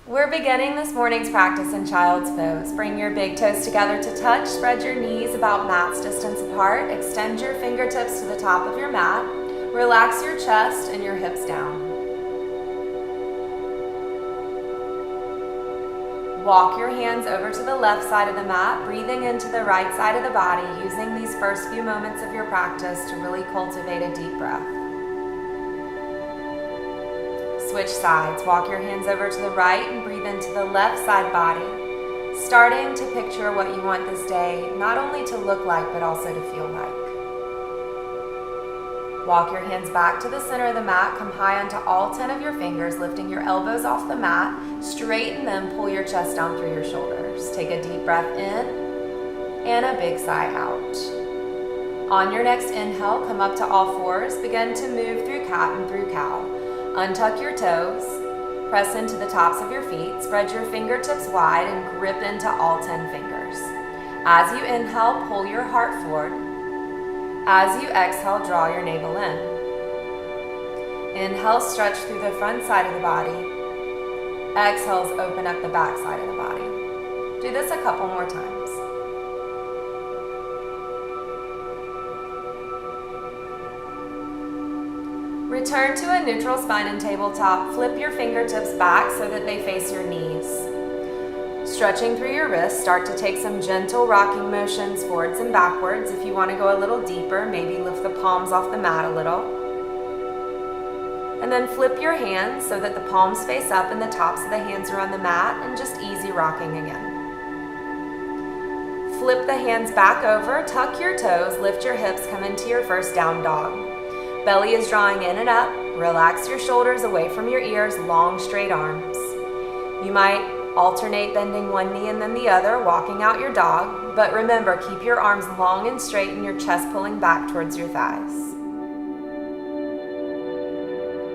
We're beginning this morning's practice in child's pose. Bring your big toes together to touch. Spread your knees about mat's distance apart. Extend your fingertips to the top of your mat. Relax your chest and your hips down. Walk your hands over to the left side of the mat, breathing into the right side of the body, using these first few moments of your practice to really cultivate a deep breath. Switch sides. Walk your hands over to the right and breathe into the left side body, starting to picture what you want this day not only to look like, but also to feel like. Walk your hands back to the center of the mat. Come high onto all 10 of your fingers, lifting your elbows off the mat. Straighten them, pull your chest down through your shoulders. Take a deep breath in and a big sigh out. On your next inhale, come up to all fours. Begin to move through cat and through cow. Untuck your toes, press into the tops of your feet, spread your fingertips wide and grip into all 10 fingers. As you inhale, pull your heart forward. As you exhale, draw your navel in. Inhale, stretch through the front side of the body. Exhales, open up the back side of the body. Do this a couple more times. Return to a neutral spine and tabletop. Flip your fingertips back so that they face your knees. Stretching through your wrists, start to take some gentle rocking motions forwards and backwards. If you want to go a little deeper, maybe lift the palms off the mat a little. And then flip your hands so that the palms face up and the tops of the hands are on the mat, and just easy rocking again. Flip the hands back over, tuck your toes, lift your hips, come into your first down dog. Belly is drawing in and up. Relax your shoulders away from your ears, long straight arms. You might alternate bending one knee and then the other, walking out your dog, but remember, keep your arms long and straight and your chest pulling back towards your thighs.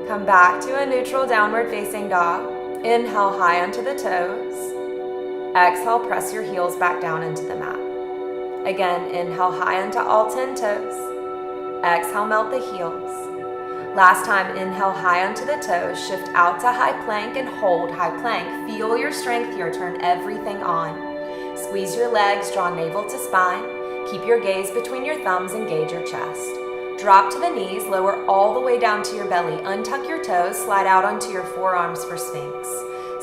Come back to a neutral downward facing dog. Inhale high onto the toes. Exhale, press your heels back down into the mat. Again, inhale high onto all 10 toes. Exhale, melt the heels. Last time, inhale high onto the toes, shift out to high plank and hold high plank. Feel your strength here, turn everything on. Squeeze your legs, draw navel to spine. Keep your gaze between your thumbs, engage your chest. Drop to the knees, lower all the way down to your belly. Untuck your toes, slide out onto your forearms for Sphinx.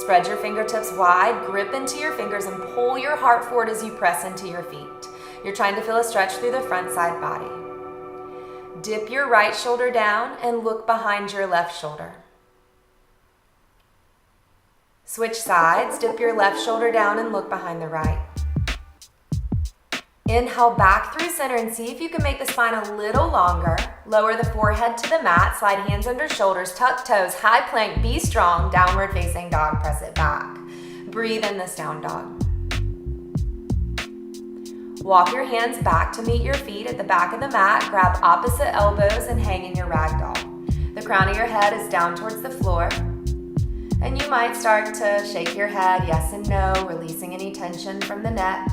Spread your fingertips wide, grip into your fingers and pull your heart forward as you press into your feet. You're trying to feel a stretch through the front side body. Dip your right shoulder down and look behind your left shoulder. Switch sides, dip your left shoulder down and look behind the right. Inhale back through center and see if you can make the spine a little longer. Lower the forehead to the mat, slide hands under shoulders, tuck toes, high plank, be strong, downward facing dog, press it back. Breathe in this down dog. Walk your hands back to meet your feet at the back of the mat. Grab opposite elbows and hang in your ragdoll. The crown of your head is down towards the floor. And you might start to shake your head yes and no, releasing any tension from the neck.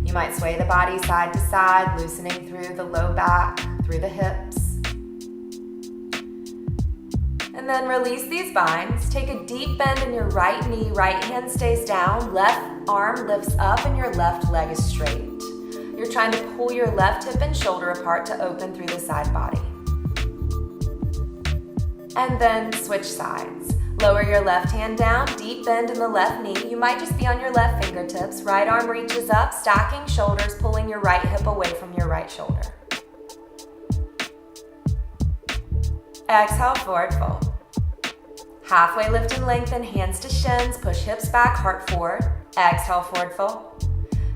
You might sway the body side to side, loosening through the low back, through the hips. And then release these binds. Take a deep bend in your right knee, right hand stays down, left arm lifts up and your left leg is straight. You're trying to pull your left hip and shoulder apart to open through the side body. And then switch sides. Lower your left hand down, deep bend in the left knee. You might just be on your left fingertips. Right arm reaches up, stacking shoulders, pulling your right hip away from your right shoulder. Exhale, forward fold. Halfway lift and lengthen, hands to shins, push hips back, heart forward. Exhale, forward fold.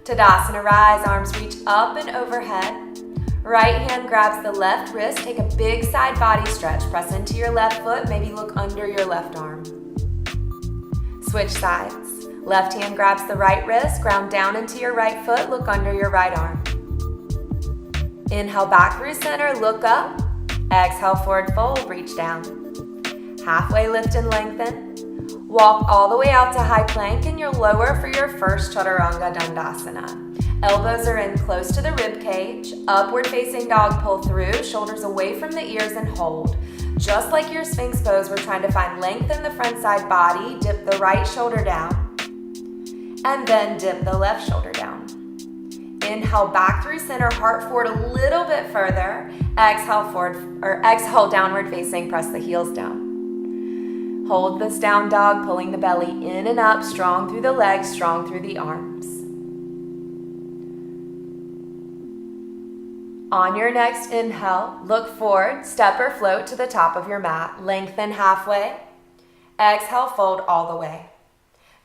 Tadasana, rise, arms reach up and overhead. Right hand grabs the left wrist, take a big side body stretch. Press into your left foot, maybe look under your left arm. Switch sides. Left hand grabs the right wrist, ground down into your right foot, look under your right arm. Inhale back through center, look up. Exhale, forward fold, reach down. Halfway lift and lengthen. Walk all the way out to high plank and you'll lower for your first Chaturanga Dandasana. Elbows are in close to the rib cage. Upward facing dog, pull through, shoulders away from the ears and hold. Just like your Sphinx pose, we're trying to find length in the front side body. Dip the right shoulder down, and then dip the left shoulder down. Inhale back through center, heart forward a little bit further. Exhale forward, or exhale downward facing, press the heels down. Hold this down dog, pulling the belly in and up, strong through the legs, strong through the arms. On your next inhale, look forward, step or float to the top of your mat. Lengthen halfway. Exhale, fold all the way.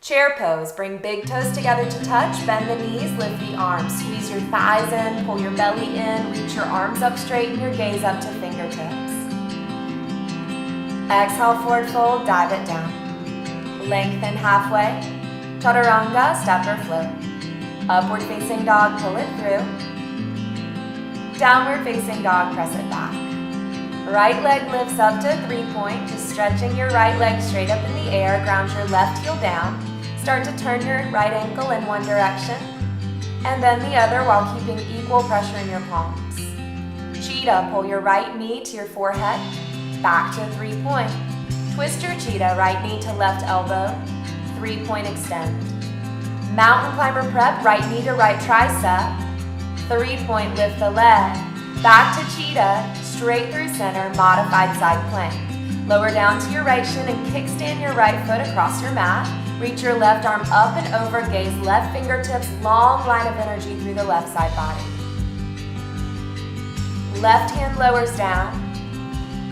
Chair pose, bring big toes together to touch, bend the knees, lift the arms. Squeeze your thighs in, pull your belly in, reach your arms up, straighten your gaze up to fingertips. Exhale, forward fold, dive it down. Lengthen halfway. Chaturanga, step or float. Upward facing dog, pull it through. Downward facing dog, press it back. Right leg lifts up to 3-point, just stretching your right leg straight up in the air. Ground your left heel down. Start to turn your right ankle in one direction and then the other while keeping equal pressure in your palms. Cheetah, pull your right knee to your forehead, back to 3-point. Twist your cheetah, right knee to left elbow, 3-point extend. Mountain climber prep, right knee to right tricep, 3-point lift the leg. Back to cheetah, straight through center, modified side plank. Lower down to your right shin and kickstand your right foot across your mat. Reach your left arm up and over, gaze left fingertips, long line of energy through the left side body. Left hand lowers down.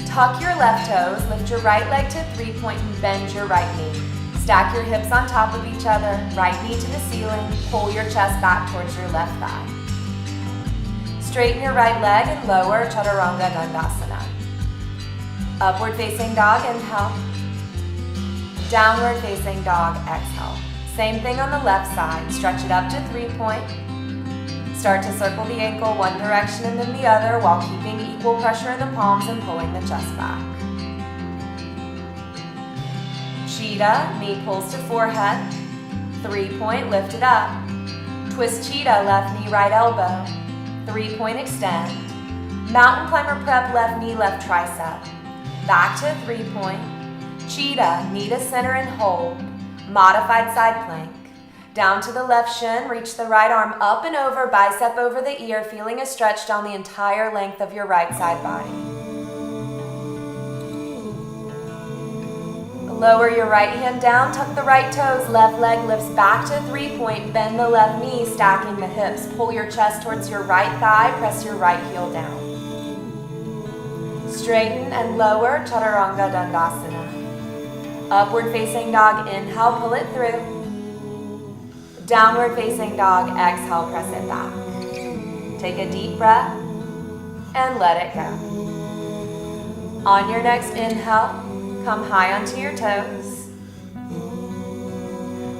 Tuck your left toes, lift your right leg to 3-point and bend your right knee. Stack your hips on top of each other, right knee to the ceiling, pull your chest back towards your left thigh. Straighten your right leg and lower, Chaturanga Dandasana. Upward facing dog, inhale. Downward facing dog, exhale. Same thing on the left side. Stretch it up to 3-point. Start to circle the ankle one direction and then the other while keeping equal pressure in the palms and pulling the chest back. Cheetah, knee pulls to forehead. 3-point, lift it up. Twist cheetah, left knee, right elbow. 3-point extend. Mountain climber prep, left knee, left tricep. Back to 3-point. Cheetah, knee to center and hold. Modified side plank. Down to the left shin, reach the right arm up and over, bicep over the ear, feeling a stretch down the entire length of your right side body. Lower your right hand down, tuck the right toes, left leg lifts back to 3-point, bend the left knee, stacking the hips. Pull your chest towards your right thigh, press your right heel down. Straighten and lower, Chaturanga Dandasana. Upward facing dog, inhale, pull it through. Downward facing dog, exhale, press it back. Take a deep breath and let it go. On your next inhale, come high onto your toes.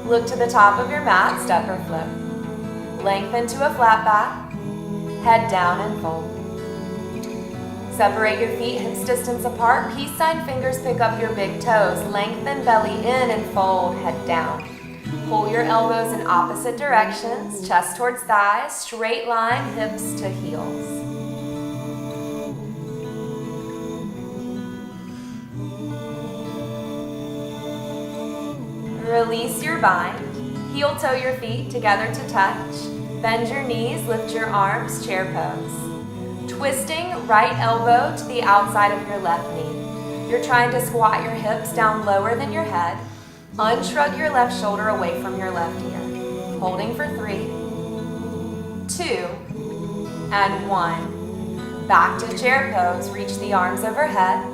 Look to the top of your mat, step or float. Lengthen to a flat back, head down and fold. Separate your feet hips distance apart, peace sign fingers pick up your big toes. Lengthen belly in and fold, head down. Pull your elbows in opposite directions, chest towards thighs, straight line, hips to heels. Release your bind, heel toe your feet together to touch. Bend your knees, lift your arms, chair pose. Twisting right elbow to the outside of your left knee. You're trying to squat your hips down lower than your head. Unshrug your left shoulder away from your left ear. Holding for 3, 2, and 1. Back to chair pose, reach the arms overhead.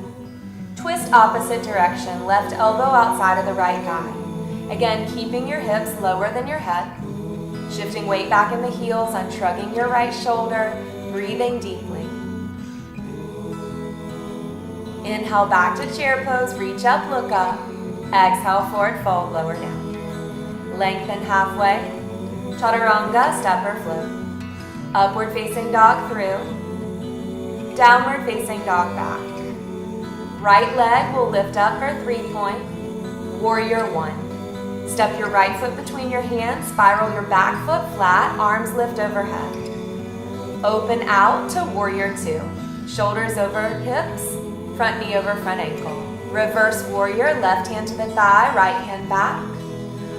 Twist opposite direction, left elbow outside of the right thigh. Again, keeping your hips lower than your head. Shifting weight back in the heels, unshrugging your right shoulder, breathing deeply. Inhale back to chair pose, reach up, look up. Exhale, forward fold, lower down. Lengthen halfway. Chaturanga, step or float. Upward facing dog through. Downward facing dog back. Right leg will lift up for 3-point. Warrior 1. Step your right foot between your hands, spiral your back foot flat, arms lift overhead. Open out to warrior 2. Shoulders over hips, Front knee over front ankle. Reverse warrior, left hand to the thigh, right hand back.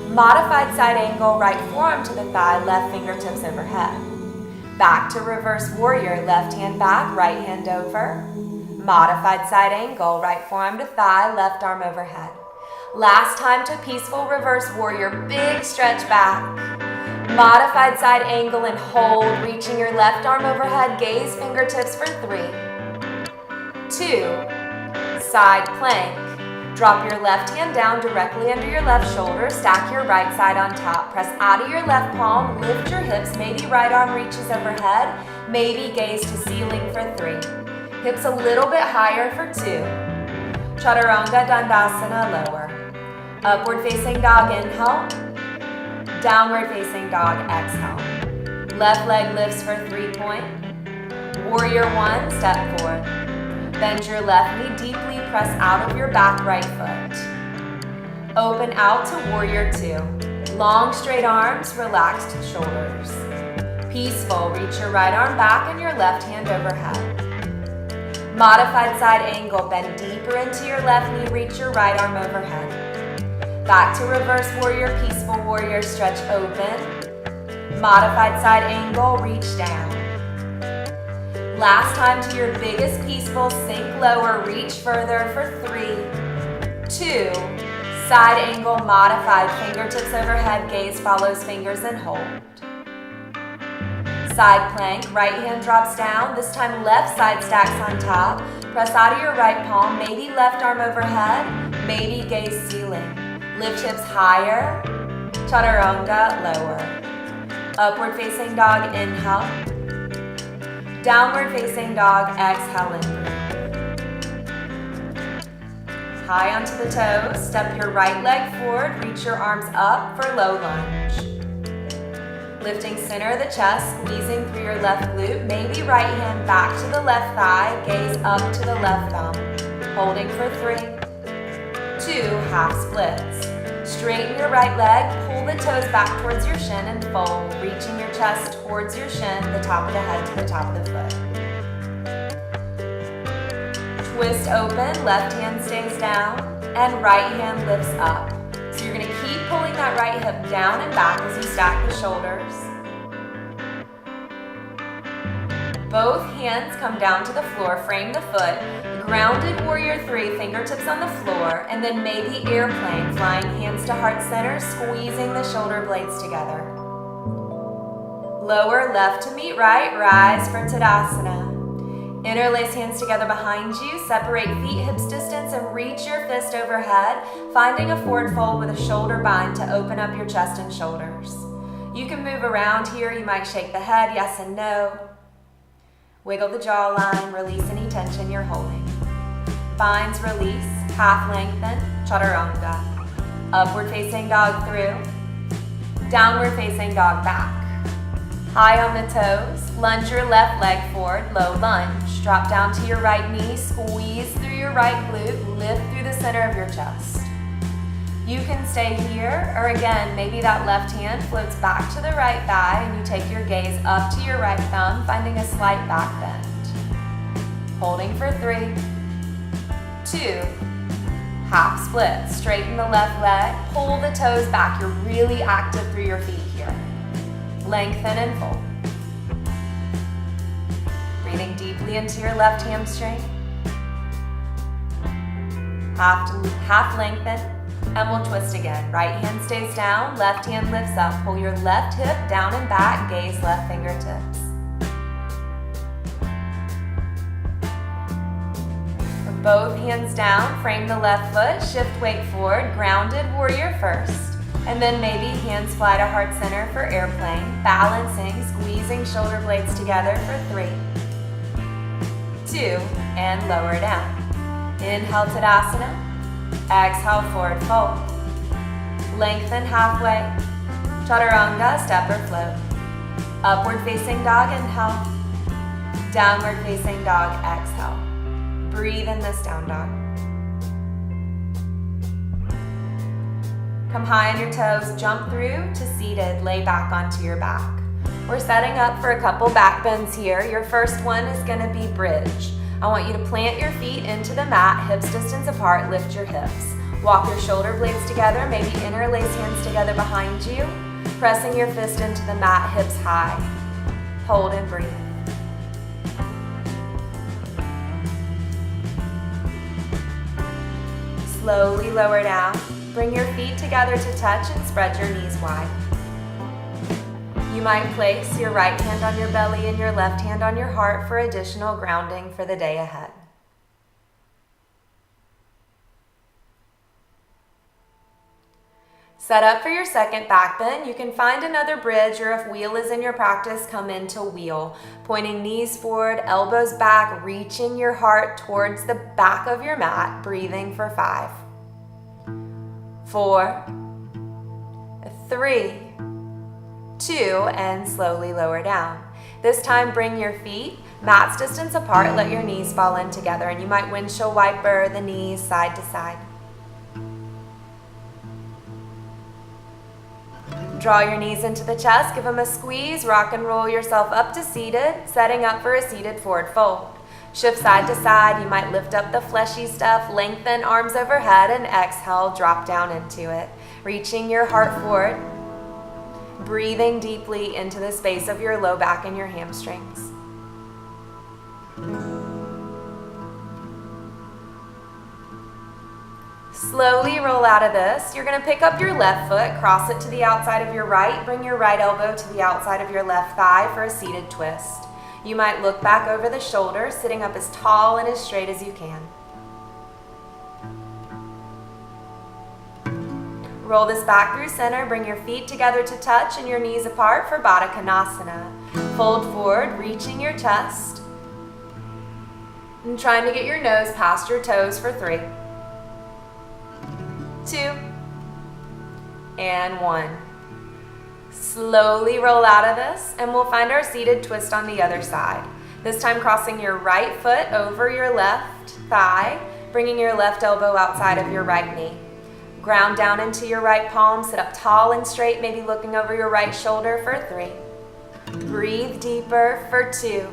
Modified side angle, right forearm to the thigh, left fingertips overhead. Back to reverse warrior, left hand back, right hand over. Modified side angle, right forearm to thigh, left arm overhead. Last time to peaceful reverse warrior, big stretch back. Modified side angle and hold, reaching your left arm overhead, gaze fingertips for 3, 2, side plank. Drop your left hand down directly under your left shoulder, stack your right side on top. Press out of your left palm, lift your hips, maybe right arm reaches overhead, maybe gaze to ceiling for 3. Hips a little bit higher for 2. Chaturanga Dandasana, lower. Upward facing dog, inhale. Downward facing dog, exhale. Left leg lifts for 3-point. Warrior 1, step forward. Bend your left knee deeply, press out of your back right foot. Open out to warrior 2. Long straight arms, relaxed shoulders. Peaceful, reach your right arm back and your left hand overhead. Modified side angle, bend deeper into your left knee, reach your right arm overhead. Back to reverse warrior, peaceful warrior, stretch open. Modified side angle, reach down. Last time to your biggest peaceful, sink lower, reach further for 3, 2, side angle, modified, fingertips overhead, gaze follows fingers and hold. Side plank, right hand drops down, this time left side stacks on top. Press out of your right palm, maybe left arm overhead, maybe gaze ceiling. Lift hips higher, chaturanga, lower. Upward facing dog, inhale. Downward facing dog, exhale in. High onto the toes, step your right leg forward, reach your arms up for low lunge. Lifting center of the chest, squeezing through your left glute, maybe right hand back to the left thigh, gaze up to the left thumb. Holding for 3, 2, half splits. Straighten your right leg, pull the toes back towards your shin and fold, reaching your chest towards your shin, the top of the head to the top of the foot. Twist open, left hand stays down, and right hand lifts up. So you're gonna keep pulling that right hip down and back as you stack the shoulders. Both hands come down to the floor, frame the foot. Grounded warrior 3, fingertips on the floor, and then maybe airplane, flying hands to heart center, squeezing the shoulder blades together. Lower left to meet right, rise for Tadasana. Interlace hands together behind you, separate feet hips distance and reach your fist overhead, finding a forward fold with a shoulder bind to open up your chest and shoulders. You can move around here, you might shake the head, yes and no. Wiggle the jawline, release any tension you're holding. Binds, release, half lengthen, chaturanga. Upward facing dog through. Downward facing dog back. High on the toes, lunge your left leg forward, low lunge. Drop down to your right knee, squeeze through your right glute, lift through the center of your chest. You can stay here, or again, maybe that left hand floats back to the right thigh and you take your gaze up to your right thumb, finding a slight back bend. Holding for 3, 2, half split. Straighten the left leg, pull the toes back. You're really active through your feet here. Lengthen and fold. Breathing deeply into your left hamstring. Half lengthen. And we'll twist again. Right hand stays down, left hand lifts up. Pull your left hip down and back, gaze left fingertips. Both hands down, frame the left foot, shift weight forward, grounded warrior first. And then maybe hands fly to heart center for airplane, balancing, squeezing shoulder blades together for 3, 2, and lower down. Inhale Tadasana. Exhale, forward fold. Lengthen halfway. Chaturanga, step or float. Upward facing dog, inhale. Downward facing dog, exhale. Breathe in this down dog. Come high on your toes, jump through to seated, lay back onto your back. We're setting up for a couple back bends here. Your first one is gonna be bridge. I want you to plant your feet into the mat, hips distance apart, lift your hips. Walk your shoulder blades together, maybe interlace hands together behind you, pressing your fist into the mat, hips high. Hold and breathe. Slowly lower down. Bring your feet together to touch and spread your knees wide. You might place your right hand on your belly and your left hand on your heart for additional grounding for the day ahead. Set up for your second back bend. You can find another bridge, or if wheel is in your practice, come into wheel. Pointing knees forward, elbows back, reaching your heart towards the back of your mat, breathing for 5, 4, 3, 2, and slowly lower down. This time bring your feet mats distance apart, let your knees fall in together, and you might windshield wiper the knees side to side. Draw your knees into the chest, give them a squeeze, rock and roll yourself up to seated, setting up for a seated forward fold. Shift side to side, you might lift up the fleshy stuff, lengthen arms overhead, and exhale, drop down into it. Reaching your heart forward, breathing deeply into the space of your low back and your hamstrings. Slowly roll out of this. You're going to pick up your left foot, cross it to the outside of your right, bring your right elbow to the outside of your left thigh for a seated twist. You might look back over the shoulder, sitting up as tall and as straight as you can. Roll this back through center, bring your feet together to touch and your knees apart for Baddha Konasana. Fold forward, reaching your chest, and trying to get your nose past your toes for 3, 2, and 1. Slowly roll out of this, and we'll find our seated twist on the other side. This time crossing your right foot over your left thigh, bringing your left elbow outside of your right knee. Ground down into your right palm, sit up tall and straight, maybe looking over your right shoulder for 3. Breathe deeper for 2,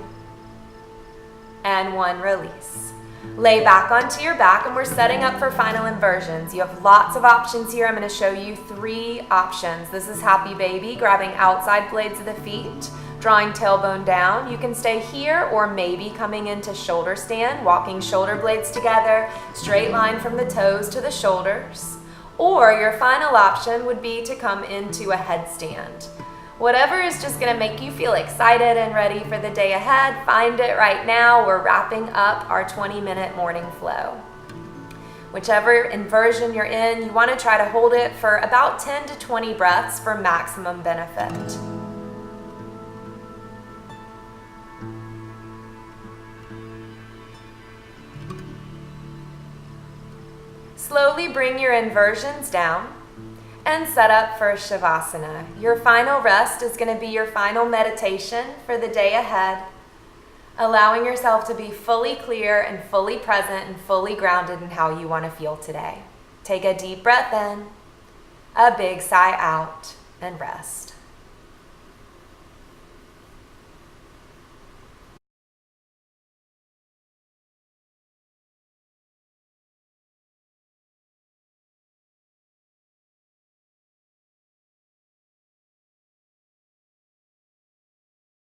and 1, release. Lay back onto your back, and we're setting up for final inversions. You have lots of options here. I'm going to show you 3 options. This is happy baby, grabbing outside blades of the feet, drawing tailbone down. You can stay here, or maybe coming into shoulder stand, walking shoulder blades together, straight line from the toes to the shoulders. Or your final option would be to come into a headstand. Whatever is just going to make you feel excited and ready for the day ahead, find it right now. We're wrapping up our 20-minute morning flow. Whichever inversion you're in, you want to try to hold it for about 10 to 20 breaths for maximum benefit. Slowly bring your inversions down and set up for Shavasana. Your final rest is going to be your final meditation for the day ahead, allowing yourself to be fully clear and fully present and fully grounded in how you want to feel today. Take a deep breath in, a big sigh out, and rest.